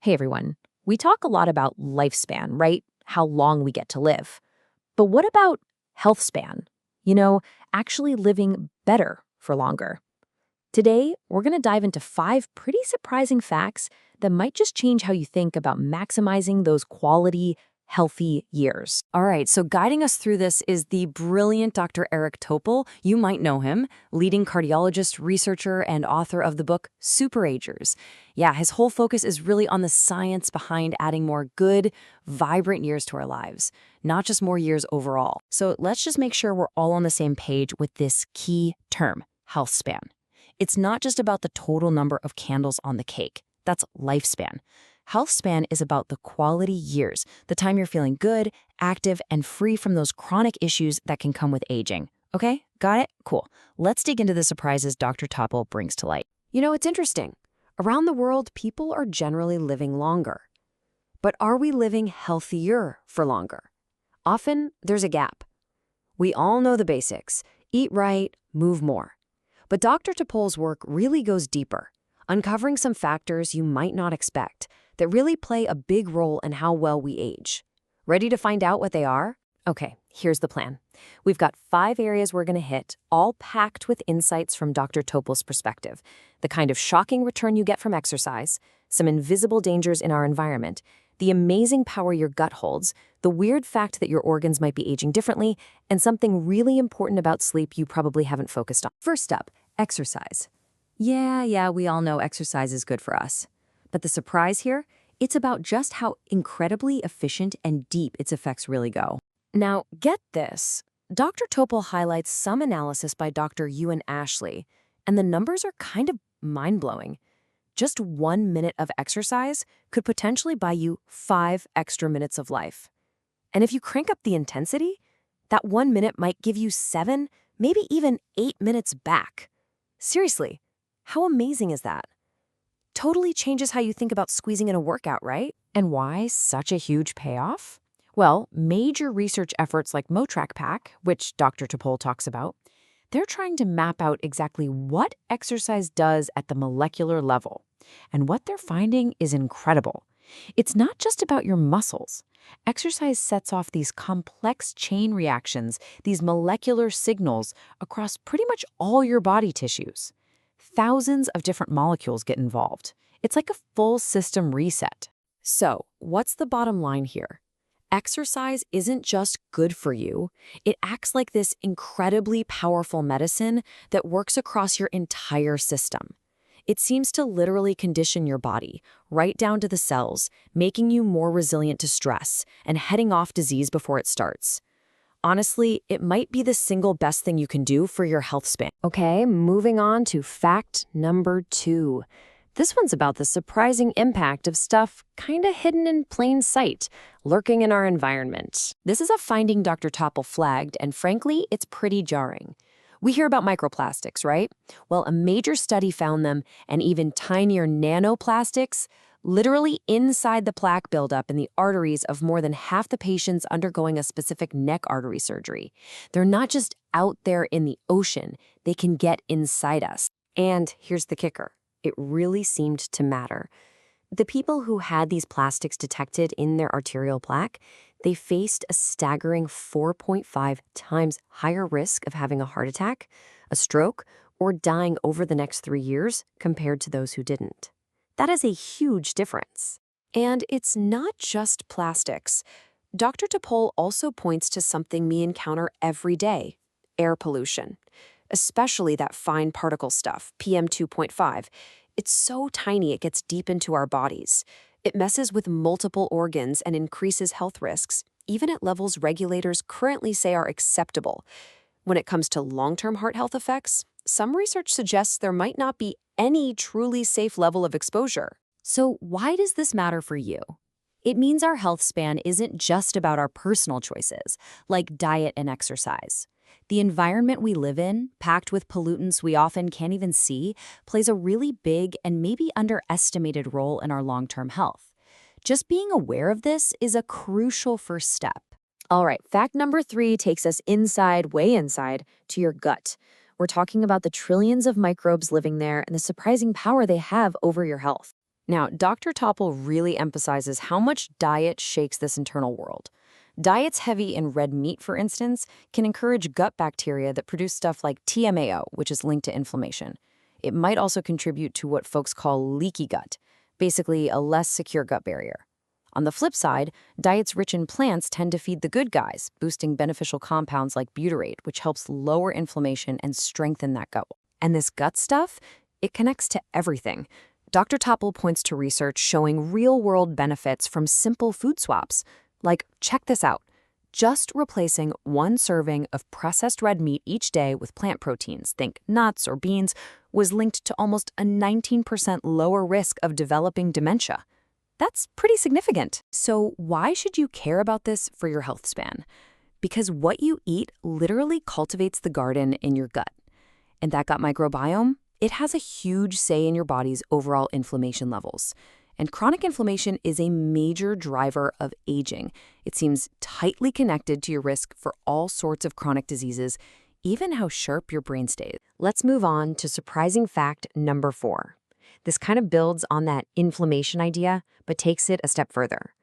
Hey everyone. We talk a lot about lifespan, right? How long we get to live. But what about health span? You know, actually living better for longer. Today, we're going to dive into 5 pretty surprising facts that might just change how you think about maximizing those quality, healthy years. All right, so guiding us through this is the brilliant Dr. Eric Topol. You might know him, leading cardiologist, researcher, and author of the book Superagers. Yeah, his whole focus is really on the science behind adding more good, vibrant years to our lives, not just more years overall. So let's just make sure we're all on the same page with this key term, health span. It's not just about the total number of candles on the cake. That's lifespan. Health span is about the quality years, the time you're feeling good, active, and free from those chronic issues that can come with aging. Okay, got it? Cool. Let's dig into the surprises Dr. Topol brings to light. You know, it's interesting. Around the world, people are generally living longer. But are we living healthier for longer? Often, there's a gap. We all know the basics: eat right, move more. But Dr. Topol's work really goes deeper, uncovering some factors you might not expect that really play a big role in how well we age. Ready to find out what they are? Okay, here's the plan. We've got 5 areas we're going to hit, all packed with insights from Dr. Topol's perspective. The kind of shocking return you get from exercise, some invisible dangers in our environment, the amazing power your gut holds, the weird fact that your organs might be aging differently, and something really important about sleep you probably haven't focused on. First up, exercise. Yeah, we all know exercise is good for us. But the surprise here, it's about just how incredibly efficient and deep its effects really go. Now, get this. Dr. Topol highlights some analysis by Dr. Ewan Ashley, and the numbers are kind of mind-blowing. Just 1 minute of exercise could potentially buy you 5 extra minutes of life. And if you crank up the intensity, that 1 minute might give you 7, maybe even 8 minutes back. Seriously, how amazing is that? Totally changes how you think about squeezing in a workout, right? And why such a huge payoff? Well, major research efforts like MoTrack Pack, which Dr. Topol talks about, they're trying to map out exactly what exercise does at the molecular level. And what they're finding is incredible. It's not just about your muscles. Exercise sets off these complex chain reactions, these molecular signals across pretty much all your body tissues. Thousands of different molecules get involved. It's like a full system reset. So, what's the bottom line here? Exercise isn't just good for you. It acts like this incredibly powerful medicine that works across your entire system. It seems to literally condition your body, right down to the cells, making you more resilient to stress and heading off disease before it starts. Honestly, it might be the single best thing you can do for your health span. Okay, moving on to fact number 2. This one's about the surprising impact of stuff kinda hidden in plain sight, lurking in our environment. This is a finding Dr. Topol flagged, and frankly, it's pretty jarring. We hear about microplastics, right? Well, a major study found them, and even tinier nanoplastics, literally inside the plaque buildup in the arteries of more than half the patients undergoing a specific neck artery surgery. They're not just out there in the ocean, they can get inside us. And here's the kicker. It really seemed to matter. The people who had these plastics detected in their arterial plaque, they faced a staggering 4.5 times higher risk of having a heart attack, a stroke, or dying over the next 3 years compared to those who didn't. That is a huge difference. And it's not just plastics. Dr. Topol also points to something we encounter every day: air pollution. Especially that fine particle stuff, PM 2.5. It's so tiny it gets deep into our bodies. It messes with multiple organs and increases health risks, even at levels regulators currently say are acceptable. When it comes to long-term heart health effects, some research suggests there might not be any truly safe level of exposure. So why does this matter for you? It means our health span isn't just about our personal choices, like diet and exercise. The environment we live in, packed with pollutants we often can't even see, plays a really big and maybe underestimated role in our long-term health. Just being aware of this is a crucial first step. All right, fact number 3 takes us inside, way inside, to your gut. We're talking about the trillions of microbes living there and the surprising power they have over your health. Now, Dr. Topple really emphasizes how much diet shakes this internal world. Diets heavy in red meat, for instance, can encourage gut bacteria that produce stuff like TMAO, which is linked to inflammation. It might also contribute to what folks call leaky gut, basically a less secure gut barrier. On the flip side, diets rich in plants tend to feed the good guys, boosting beneficial compounds like butyrate, which helps lower inflammation and strengthen that gut. And this gut stuff, it connects to everything. Dr. Topple points to research showing real-world benefits from simple food swaps. Like, check this out. Just replacing one serving of processed red meat each day with plant proteins, think nuts or beans, was linked to almost a 19% lower risk of developing dementia. That's pretty significant. So why should you care about this for your health span? Because what you eat literally cultivates the garden in your gut. And that gut microbiome, it has a huge say in your body's overall inflammation levels. And chronic inflammation is a major driver of aging. It seems tightly connected to your risk for all sorts of chronic diseases, even how sharp your brain stays. Let's move on to surprising fact number 4. This kind of builds on that inflammation idea, but takes it a step further.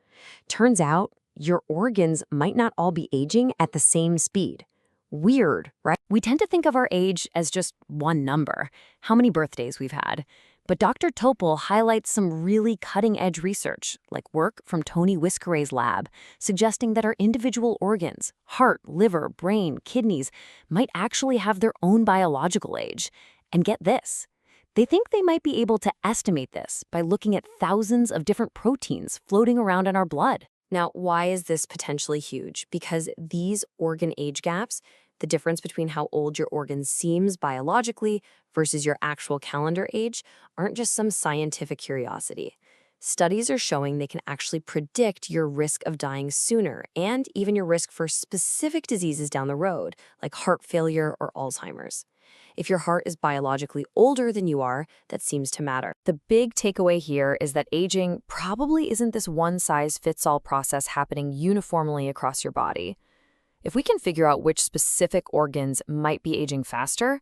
Turns out, your organs might not all be aging at the same speed. Weird, right? We tend to think of our age as just one number, how many birthdays we've had. But Dr. Topol highlights some really cutting-edge research, like work from Tony Whiskeray's lab, suggesting that our individual organs, heart, liver, brain, kidneys, might actually have their own biological age. And get this, they think they might be able to estimate this by looking at thousands of different proteins floating around in our blood. Now, why is this potentially huge? Because these organ age gaps, the difference between how old your organ seems biologically versus your actual calendar age, aren't just some scientific curiosity. Studies are showing they can actually predict your risk of dying sooner and even your risk for specific diseases down the road, like heart failure or Alzheimer's. If your heart is biologically older than you are, that seems to matter. The big takeaway here is that aging probably isn't this one-size-fits-all process happening uniformly across your body. If we can figure out which specific organs might be aging faster,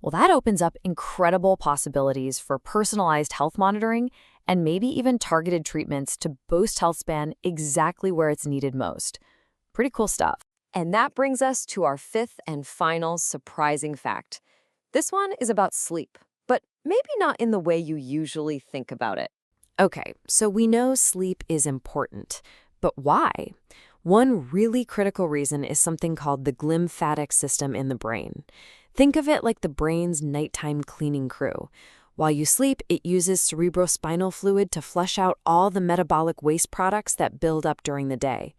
well, that opens up incredible possibilities for personalized health monitoring and maybe even targeted treatments to boost health span exactly where it's needed most. Pretty cool stuff. And that brings us to our 5th and final surprising fact. This one is about sleep, but maybe not in the way you usually think about it. Okay, so we know sleep is important, but why? One really critical reason is something called the glymphatic system in the brain. Think of it like the brain's nighttime cleaning crew. While you sleep, it uses cerebrospinal fluid to flush out all the metabolic waste products that build up during the day.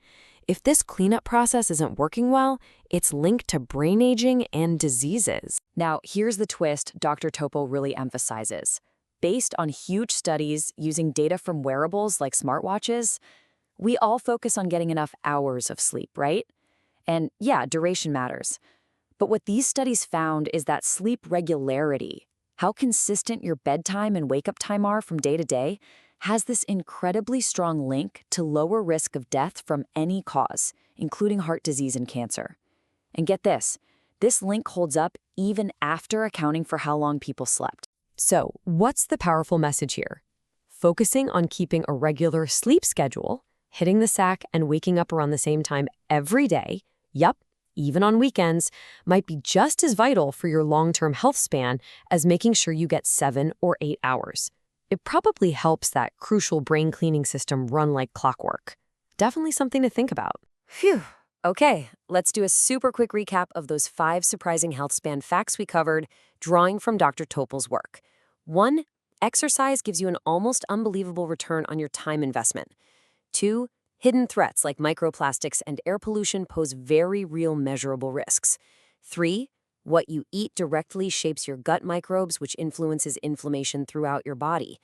If this cleanup process isn't working well, it's linked to brain aging and diseases. Now, here's the twist Dr. Topo really emphasizes. Based on huge studies using data from wearables like smartwatches, we all focus on getting enough hours of sleep, right? And yeah, duration matters. But what these studies found is that sleep regularity, how consistent your bedtime and wake-up time are from day to day, has this incredibly strong link to lower risk of death from any cause, including heart disease and cancer. And get this link holds up even after accounting for how long people slept. So, what's the powerful message here? Focusing on keeping a regular sleep schedule, hitting the sack and waking up around the same time every day, yup, even on weekends, might be just as vital for your long-term health span as making sure you get 7 or 8 hours. It probably helps that crucial brain cleaning system run like clockwork. Definitely something to think about. Phew. Okay, let's do a super quick recap of those 5 surprising health span facts we covered, drawing from Dr. Topol's work. 1. Exercise gives you an almost unbelievable return on your time investment. 2. Hidden threats like microplastics and air pollution pose very real measurable risks. 3. What you eat directly shapes your gut microbes, which influences inflammation throughout your body.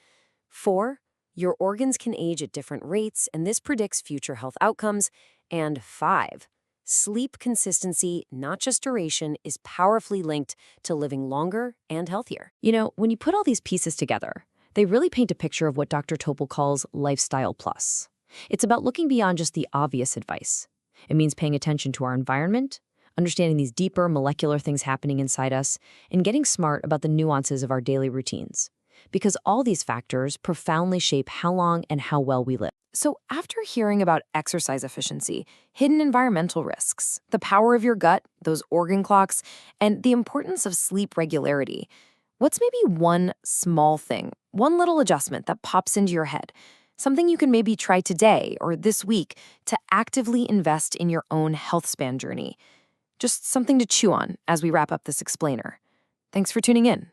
4. Your organs can age at different rates, and this predicts future health outcomes. And 5. Sleep consistency, not just duration, is powerfully linked to living longer and healthier. You know, when you put all these pieces together, they really paint a picture of what Dr. Topol calls lifestyle plus. It's about looking beyond just the obvious advice. It means paying attention to our environment, understanding these deeper molecular things happening inside us, and getting smart about the nuances of our daily routines. because all these factors profoundly shape how long and how well we live. So, after hearing about exercise efficiency, hidden environmental risks, the power of your gut, those organ clocks, and the importance of sleep regularity, what's maybe one small thing, one little adjustment that pops into your head? Something you can maybe try today or this week to actively invest in your own health span journey. Just something to chew on as we wrap up this explainer. Thanks for tuning in.